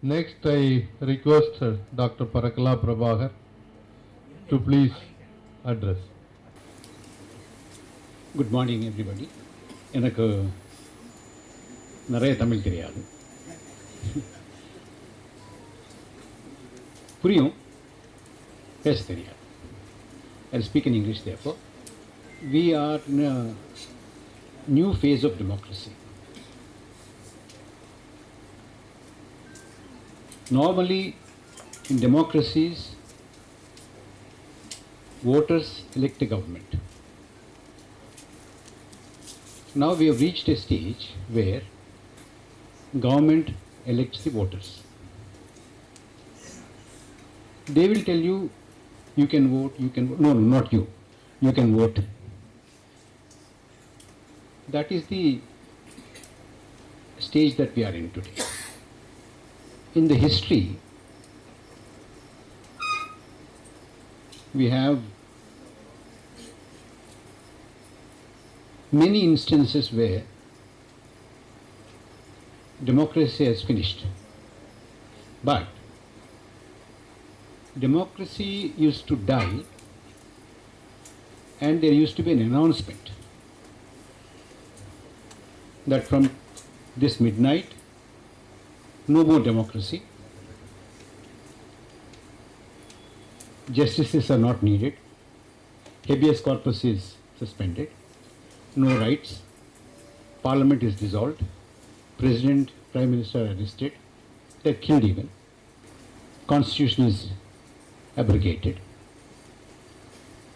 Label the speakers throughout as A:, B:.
A: Next, I request Dr. Parakala Prabhakar to please address.
B: Good morning everybody. எனக்கு நிறைய தமிழ் தெரியாது, புரியும், பேச தெரியாது. I speak in English therefore. We are in a new phase of democracy. Normally in democracies, voters elect a government. Now we have reached a stage where government elects the voters. They will tell you, you can vote, you can vote. No, not you. You can vote. That is the stage that we are in today. In the history, we have many instances where democracy has finished. But democracy used to die and there used to be an announcement that from this midnight, no more democracy. Justices are not needed. Habeas corpus is suspended. No rights. Parliament is dissolved. President, Prime Minister are arrested. They are killed even. Constitution is abrogated.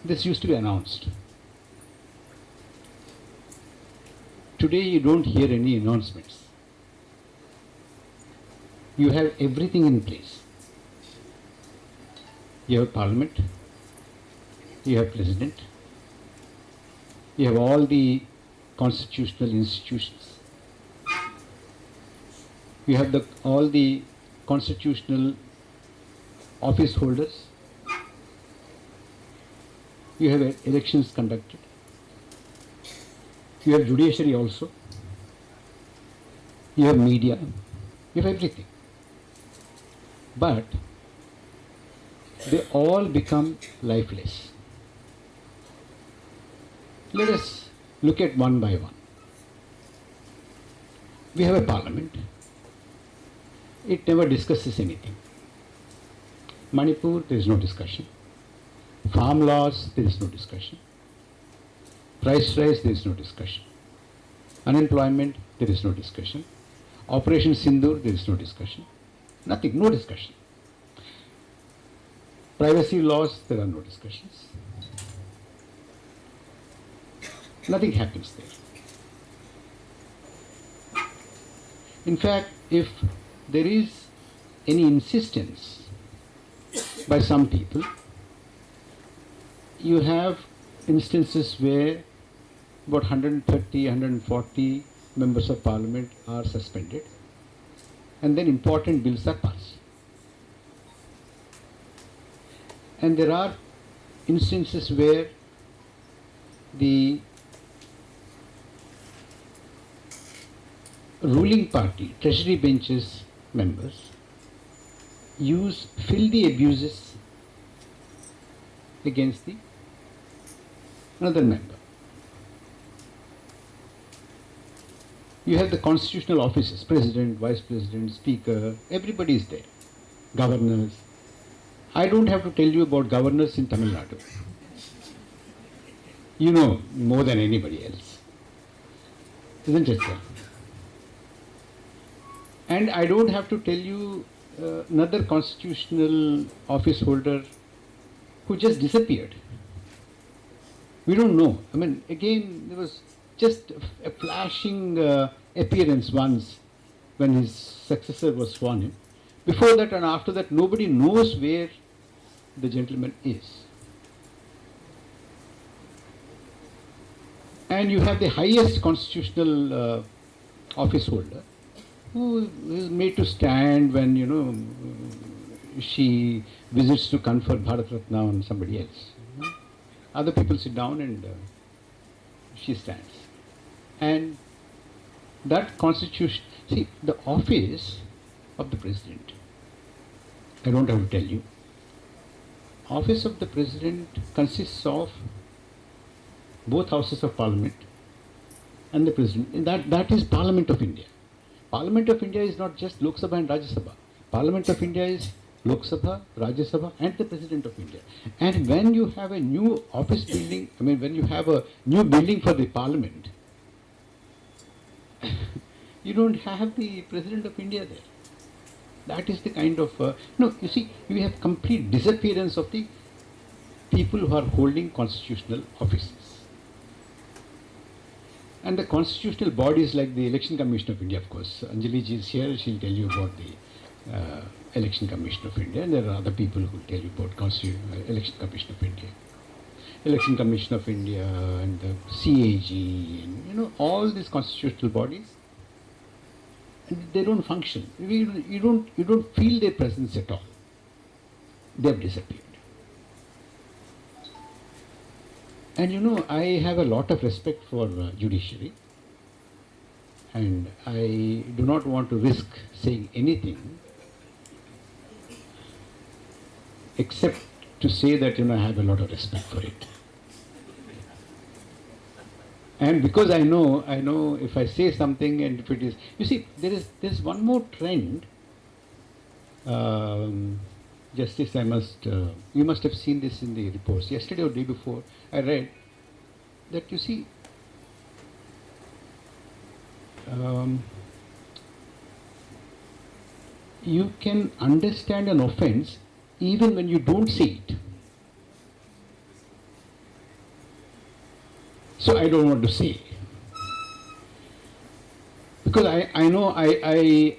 B: This used to be announced. Today you don't hear any announcements. You have everything in place. You have Parliament. You have President. You have all the constitutional institutions. You have all the constitutional office holders. You have elections conducted. You have judiciary also. You have media. You have everything. But they all become lifeless. Let us look at one by one. We have a parliament. It never discusses anything. Manipur, there is no discussion. Farm laws, there is no discussion. Price rise, there is no discussion. Unemployment, there is no discussion. Operation Sindoor, there is no discussion. Nothing, no discussion. Privacy laws, there are no discussions. Nothing happens there. In fact, if there is any insistence by some people, you have instances where about 130, 140 members of parliament are suspended and then important bills are passed. And there are instances where the ruling party, treasury benches members use filthy abuses against another member. You have the constitutional offices, president, vice president, speaker, everybody is there. Governors. I don't have to tell you about governors in Tamil Nadu. You know more than anybody else. Isn't it, sir? And I don't have to tell you another constitutional office holder who just disappeared. We don't know. I mean, again, there was just a flashing appearance once when his successor was sworn in. Before that and after that, nobody knows where the gentleman is. And you have the highest constitutional office holder who is made to stand when, you know, she visits to confer Bharat Ratna on somebody else. Other people sit down and she stands. And that constitution, see, the office of the President. I don't have to tell you. Office of the President consists of both houses of Parliament and the President. And that is Parliament of India. Parliament of India is not just Lok Sabha and Rajya Sabha. Parliament of India is Lok Sabha, Rajya Sabha and the President of India. And when you have a new office building, when you have a new building for the Parliament, you don't have the President of India there. That is the kind of, you see, you have complete disappearance of the people who are holding constitutional offices. And the constitutional bodies like the Election Commission of India, of course. Anjali ji is here, she'll tell you about the Election Commission of India. And there are other people who will tell you about Election Commission of India. Election Commission of India and the CAG and all these constitutional bodies. And they don't function. You don't feel their presence at all. They have disappeared. And I have a lot of respect for judiciary, and I do not want to risk saying anything except to say that I have a lot of respect for it. And because I know if I say something and if it is, you see, there is one more trend. Justice, you must have seen this in the reports. Yesterday or day before, I read that you can understand an offense even when you don't see it. So I don't want to say, because I know I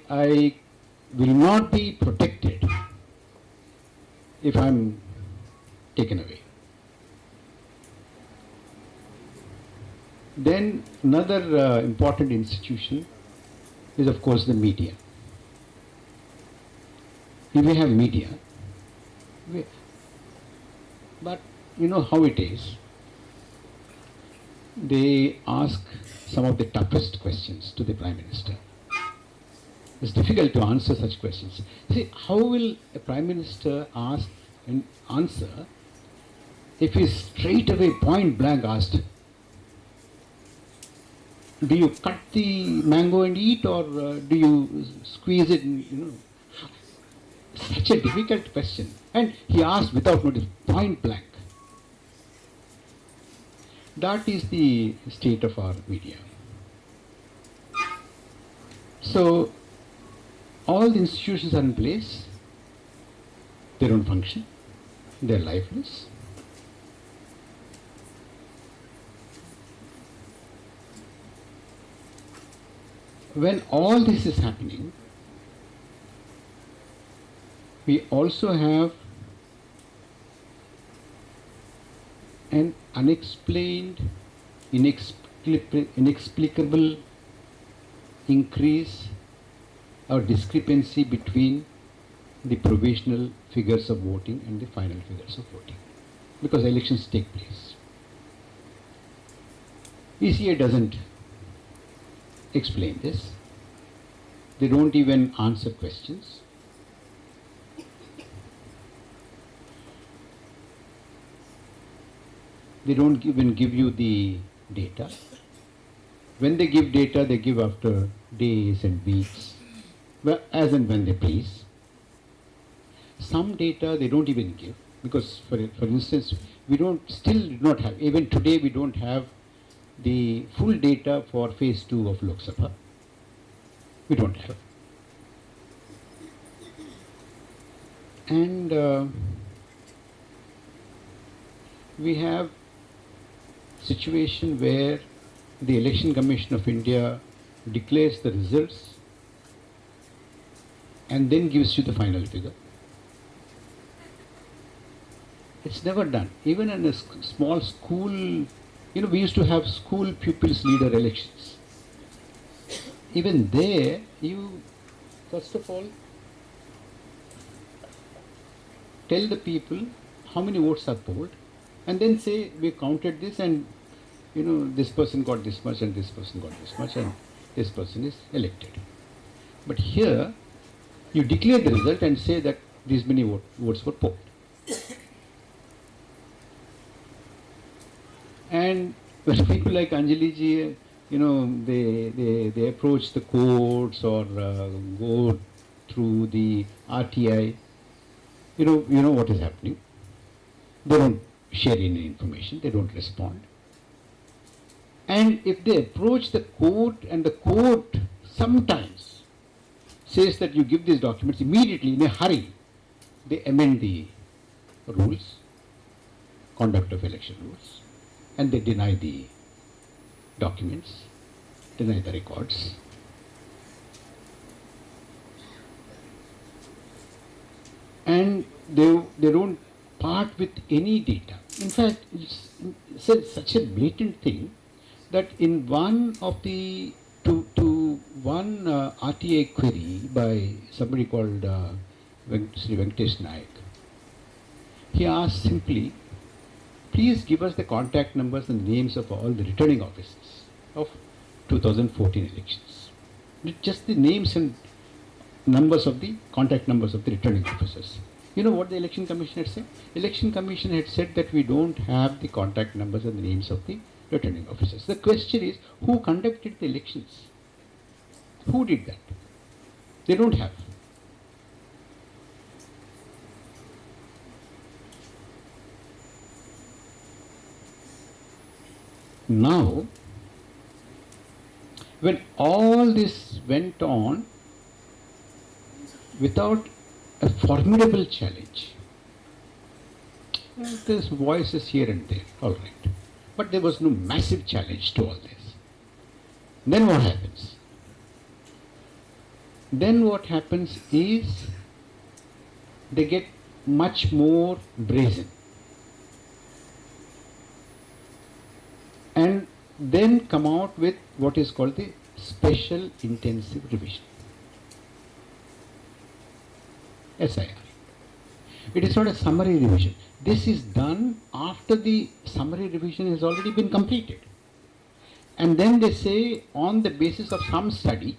B: will not be protected if I'm taken away. Then another important institution is, of course, the media. If we have media, but you know how it is. They ask some of the toughest questions to the Prime Minister. It's difficult to answer such questions. See, how will a Prime Minister ask and answer if he is straight away, point blank asked, do you cut the mango and eat, or do you squeeze it? Such a difficult question. And he asked without notice, point blank. That is the state of our media. So, all the institutions are in place. They don't function. They're lifeless. When all this is happening, we also have an unexplained, inexplicable increase or discrepancy between the provisional figures of voting and the final figures of voting, because elections take place. ECA doesn't explain this. They don't even answer questions. They don't even give you the data. When they give data, they give after days and weeks, as and when they please. Some data they don't even give, because for instance, we still do not have, even today we don't have the full data for phase 2 of Lok Sabha. We don't have. And we have situation where the Election Commission of India declares the results and then gives you the final figure. It's never done. Even in a small school, we used to have school pupils leader elections. Even there, you first of all tell the people how many votes are polled, and then say we counted this, and this person got this much and this person got this much and this person is elected. But here You declare the result and say that these many votes were polled. And when people like Anjali ji, they approach the courts or go through the RTI, you know what is happening. They don't share any information, they don't respond. And if they approach the court and the court sometimes says that you give these documents immediately in a hurry, they amend the rules, conduct of election rules, and they deny the documents, deny the records. And they don't part with any data. In fact, it's such a blatant thing that in one of the one RTA query by somebody called Sri Venkatesh Naik, he asked simply, please give us the contact numbers and names of all the returning officers of 2014 elections. Just the names and numbers of the contact numbers of the returning officers. You know what the Election Commission had said? Election Commission had said that we don't have the contact numbers and the names of the returning officers. The question is, who conducted the elections? Who did that? They don't have. Now, when all this went on without a formidable challenge, there's voices here and there, all right. But there was no massive challenge to all this. Then what happens? Then what happens is they get much more brazen. And then come out with what is called the special intensive revision. SIR. It is not a summary revision. This is done after the summary revision has already been completed. And then they say on the basis of some study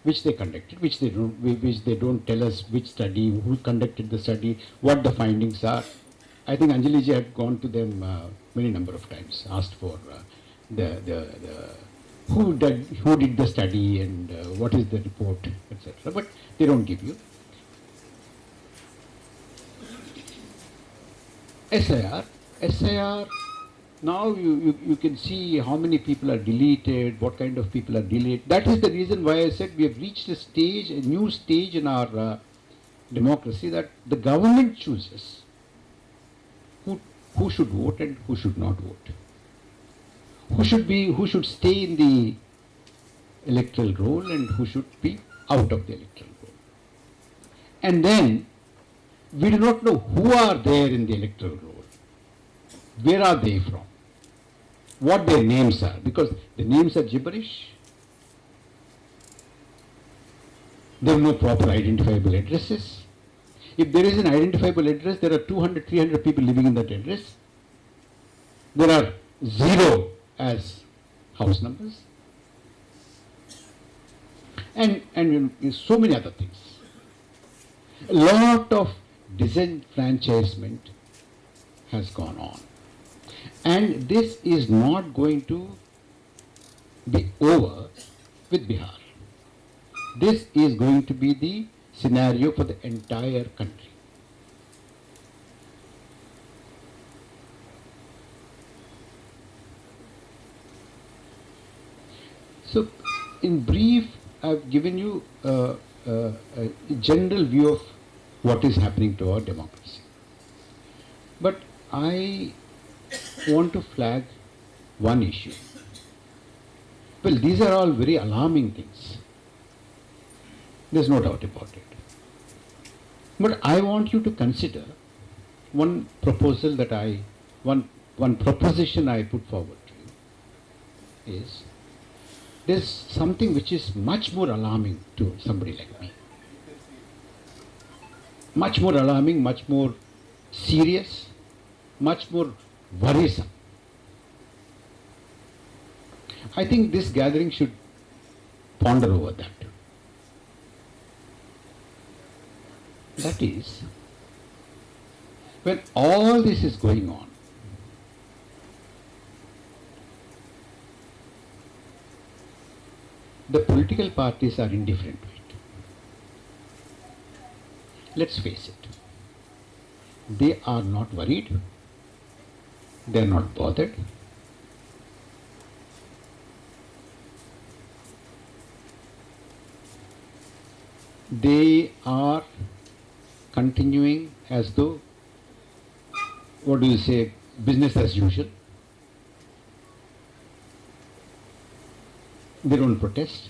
B: which they conducted, which they don't tell us which study, who conducted the study, what the findings are. I think Anjali ji had gone to them many number of times, asked for who did the study and what is the report, etc. But they don't give you. SIR, now you can see how many people are deleted, what kind of people are deleted. That is the reason why I said we have reached a stage, a new stage in our democracy, that the government chooses who should vote and who should not vote. Who should stay in the electoral roll and who should be out of the electoral roll. And then we do not know who are there in the electoral roll. Where are they from? What their names are, because the names are gibberish. There are no proper identifiable addresses. If there is an identifiable address, there are 200, 300 people living in that address. There are 0 as house numbers. And so many other things. A lot of disenfranchisement has gone on. And this is not going to be over with Bihar. This is going to be the scenario for the entire country. So, in brief, I've given you a general view of what is happening to our democracy. But I want to flag one issue. Well, these are all very alarming things. There's no doubt about it. But I want you to consider one proposal that one proposition I put forward to you is, there's something which is much more alarming to somebody like me. Much more alarming, much more serious, much more worrisome. I think this gathering should ponder over that. That is, when all this is going on, the political parties are indifferent to it. Let's face it. They are not worried. They are not bothered. They are continuing as though, what do you say, business as usual. They don't protest.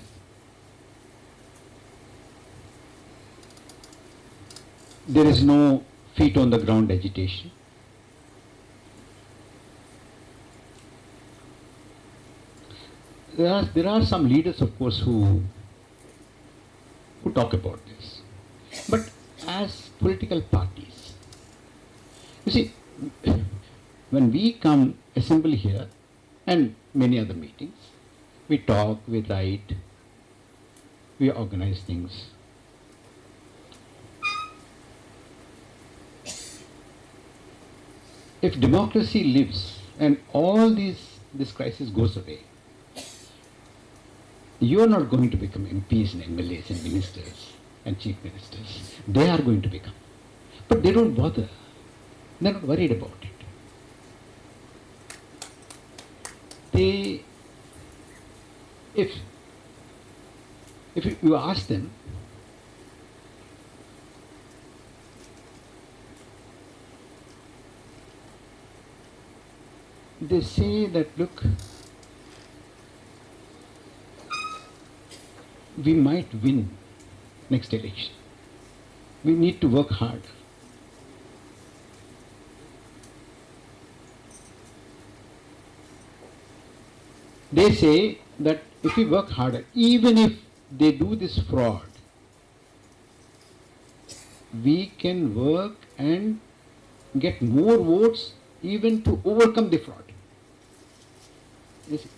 B: There is no feet on the ground agitation. There are some leaders, of course, who talk about this. But as political parties, you see, when we come assemble here and many other meetings, we talk, we write, we organize things. If democracy lives and all this crisis goes away, you are not going to become MPs and MLAs and ministers and chief ministers. They are going to become. But they don't bother. They're not worried about it. If you ask them, they say that, look, we might win next election. We need to work hard. They say that if we work harder, even if they do this fraud, we can work and get more votes even to overcome the fraud. You see,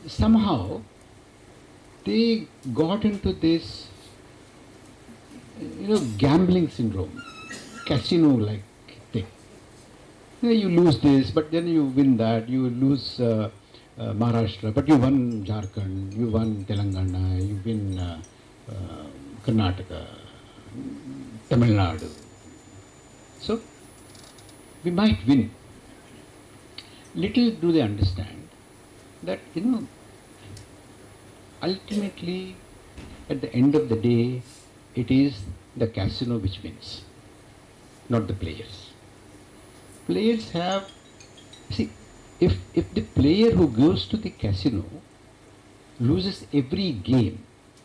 B: somehow they got into this, gambling syndrome, casino-like thing. You lose this, but then you win that. You lose Maharashtra, but you won Jharkhand, you won Telangana, you win Karnataka, Tamil Nadu. So, we might win. Little do they understand that, ultimately, at the end of the day, it is the casino which wins, not the players. Players have, see, if the player who goes to the casino loses every game,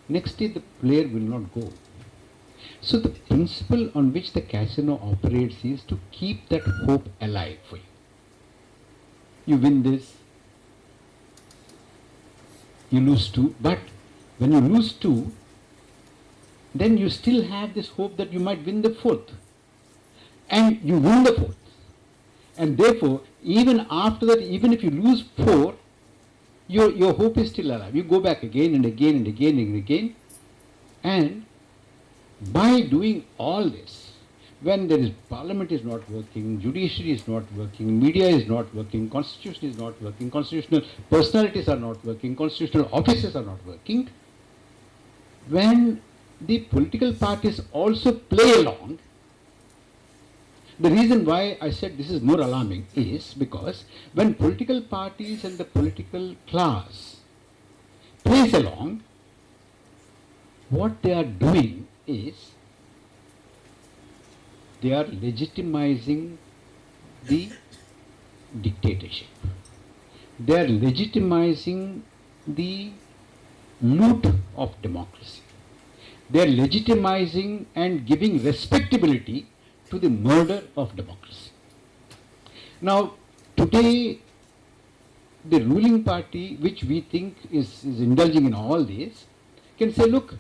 B: next day the player will not go. So the principle on which the casino operates is to keep that hope alive for you. You win this, you lose 2, but when you lose 2, then you still have this hope that you might win the 4th. And you win the 4th. And therefore, even after that, even if you lose 4, your hope is still alive. You go back again and again and again and again. And by doing all this, when there is parliament is not working, judiciary is not working, media is not working, constitution is not working, constitutional personalities are not working, constitutional offices are not working, when the political parties also play along, the reason why I said this is more alarming is because when political parties and the political class plays along, what they are doing is they are legitimizing the dictatorship. They are legitimizing the loot of democracy. They are legitimizing and giving respectability to the murder of democracy. Now, today, the ruling party, which we think is indulging in all this, can say, look,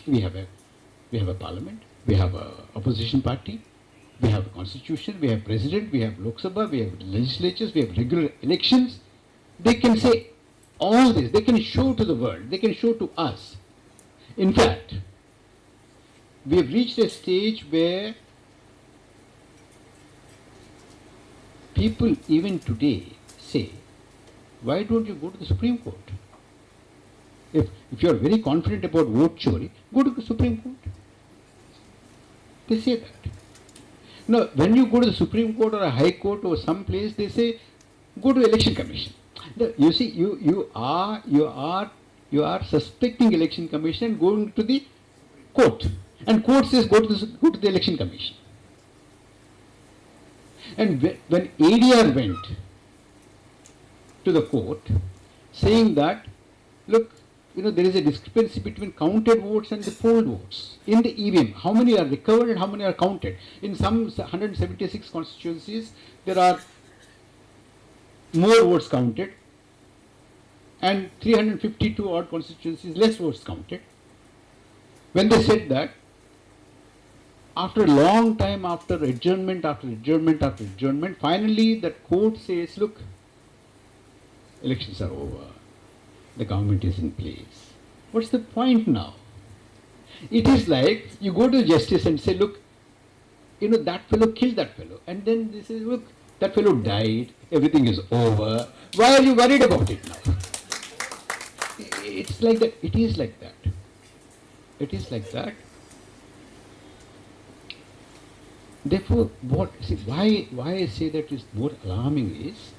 B: we have a parliament, we have an opposition party, we have a constitution, we have president, we have Lok Sabha, we have legislatures, we have regular elections. They can say all this, they can show to the world, they can show to us. In fact, we have reached a stage where people even today say, why don't you go to the Supreme Court? If you are very confident about vote chori, go to the Supreme Court. They say that. Now, when you go to the Supreme Court or a High Court or some place, they say, go to Election Commission. You see, you are suspecting Election Commission and going to the court, and court says go to the Election Commission. And when ADR went to the court, saying that, look, there is a discrepancy between counted votes and the polled votes in the EVM. How many are recovered and how many are counted? In some 176 constituencies, there are more votes counted, and 352 odd constituencies less votes counted. When they said that, after a long time, after adjournment, finally that court says, look, elections are over. The government is in place. What's the point now? It is like you go to justice and say, look, that fellow killed that fellow. And then they say, look, that fellow died, everything is over. Why are you worried about it now? It's like that. It is like that. It is like that. Therefore, why I say that is more alarming is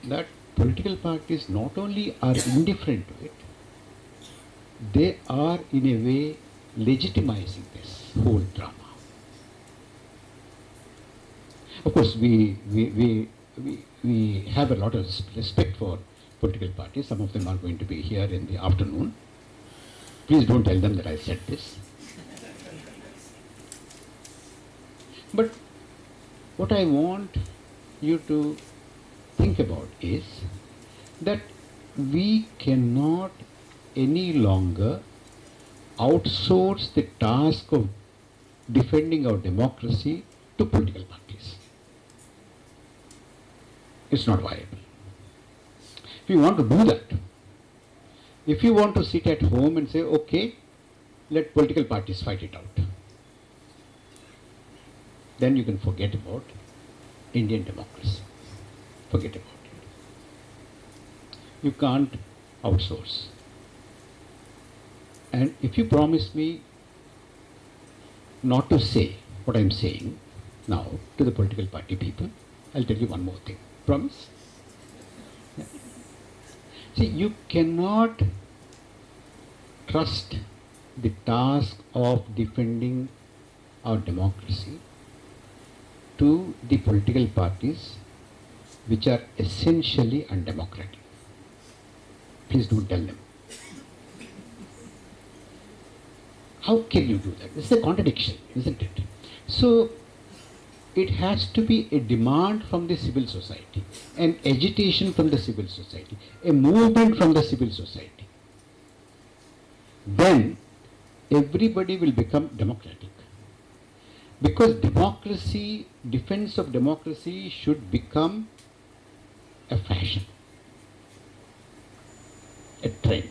B: that political parties not only are indifferent to it, they are in a way legitimizing this whole drama. Of course, we have a lot of respect for political parties. Some of them are going to be here in the afternoon. Please don't tell them that I said this. But what I want you to think about is that we cannot any longer outsource the task of defending our democracy to political parties. It's not viable. If you want to do that, if you want to sit at home and say, okay, let political parties fight it out, then you can forget about Indian democracy. Forget about it. You can't outsource. And if you promise me not to say what I'm saying now to the political party people, I'll tell you one more thing. Promise? Yeah. See, you cannot trust the task of defending our democracy to the political parties which are essentially undemocratic. Please don't tell them. How can you do that? It's a contradiction, isn't it? So, it has to be a demand from the civil society, an agitation from the civil society, a movement from the civil society. Then, everybody will become democratic. Because democracy, defense of democracy should become a fashion, a trend.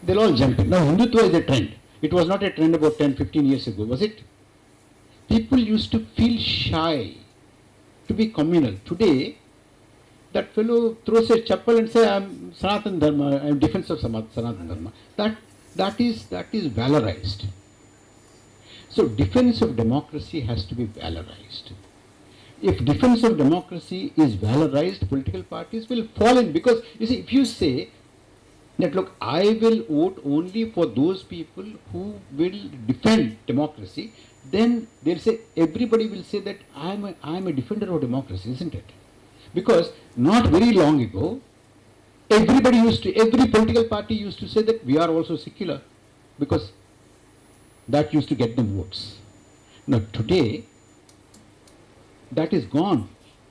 B: They'll all jump in. Now, Hindutva is a trend. It was not a trend about 10, 15 years ago, was it? People used to feel shy to be communal. Today, that fellow throws a chappal and says, I'm Sanatan Dharma, I'm defense of Sanatan Dharma. That is valorized. So defense of democracy has to be valorized. If defense of democracy is valorized, political parties will fall in. Because, you see, if you say that, look, I will vote only for those people who will defend democracy, then they'll say, everybody will say that I'm a defender of democracy, isn't it? Because not very long ago, every political party used to say that we are also secular, because that used to get them votes. Now today, that is gone.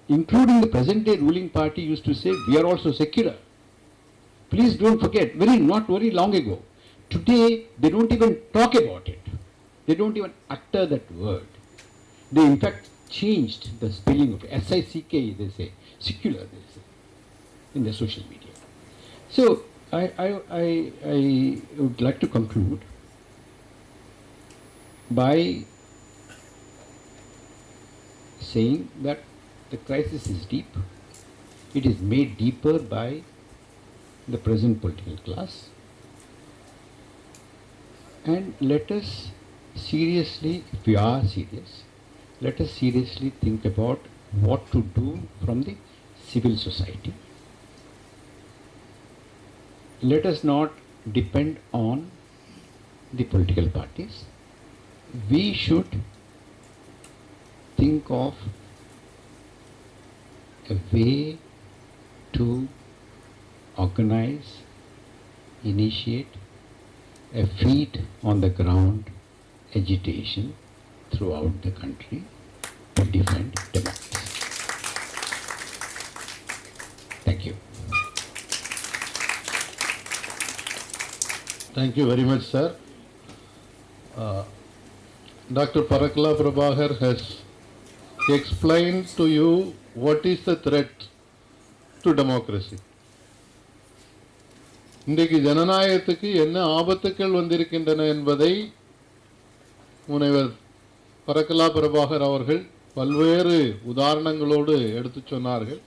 B: Including the present day ruling party used to say we are also secular. Please don't forget, not very long ago. Today, they don't even talk about it. They don't even utter that word. They in fact changed the spelling of it. S-I-C-K, they say. Secular, they say, in the social media. So, I would like to conclude by saying that the crisis is deep. It is made deeper by the present political class. And let us seriously, if we are serious, let us seriously think about what to do from the civil society. Let us not depend on the political parties. We should think of a way to organize, initiate a feet on the ground agitation throughout the country to defend democracy. Thank you.
A: Thank you very much, sir. Dr. Parakala Prabhakar has explained to you what is the threat to democracy. இன்றைக்கு ஜனநாயகத்துக்கு என்ன ஆபத்துக்கள் வந்திருக்கின்றன என்பதை முனைவர் பரக்கலா பிரபாகர் அவர்கள் பல்வேறு உதாரணங்களோடு எடுத்து சொன்னார்கள்.